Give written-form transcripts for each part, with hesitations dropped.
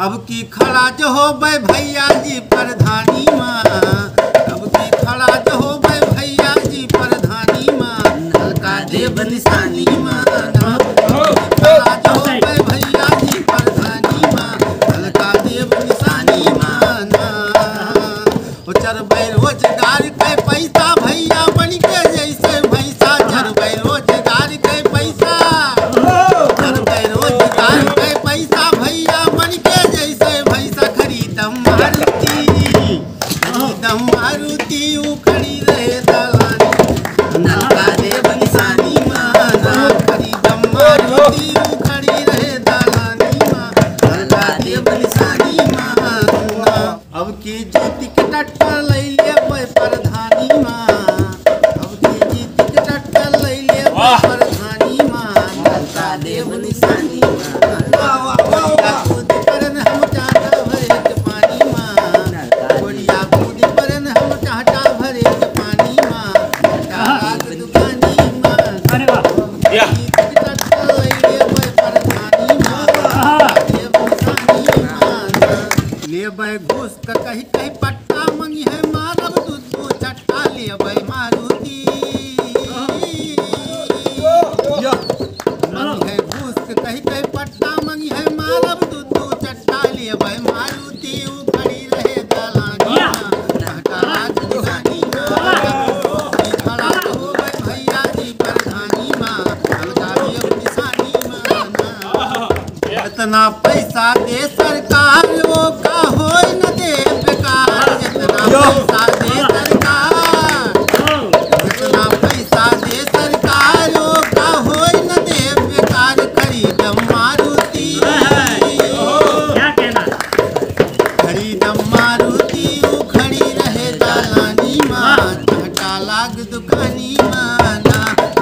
अब की खड़ा जो हो बे भैया जी प्रधानी माँ, अब की खड़ा जो हो बे भैया जी प्रधानी माँ, नलका देव निशानी माँ, खड़ा जो हो बे भैया जी प्रधानी माँ, नलका देव निशानी माँ ना। ओ चरबै रोजगार के पैसा भैया बन के जैसे भैसा, चरबै रोजगार के पैसा, चरबै रोजगार के पैसा भैया बन के जैसे भैसा, खरीदम मारुति उखड़ी रहे दलानी, नलका देव निशानी माँ ना, खरीदम मारुति उखड़ी रहे दलानी माँ, नलका देव निशानी माँ ना। अब की जीती के टट्टर लैले प्रधानी माँ, अब की जीती के टट्टर लैले प्रधानी माँ, नलका देव निशानी माँ। कूद परन हम चाहता भरे के पानी माँ, गोड़िया कूद परन हम चाहता भरे के पानी माँ, टाका दुकानी माँ। जीती के टट्टर लैले प्रधानी माँ, देव निशानी माँ। लेबै घूस का कहीं कहीं पट्टा मंगी है मारब दूध चट्टा, लेबै मारुति मंगी है घूस का कहीं कहीं पट्टा मंगी है मारब दूध चट्टा, लेबै मारुति उखड़ी रहे दलानी राज दुकानी खड़ा हो गए भैया जी प्रधानी माँ, नलका देव निशानी माँ। इतना पैसा दे सरकार वो का हो न दे बेकार, जितना पैसा दे सरकार, जितना पैसा दे सरकार वो का हो न दे बेकार, खरीदम मारुति, खरीदम मारुति उखड़ी रहे दलानी माँ, घाटा लाग दुकानी माँ ना।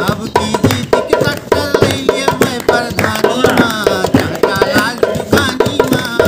अब की जीत के टक्कर लैले मैं प्रधानी माँ, घाटा लाग दुकानी माँ।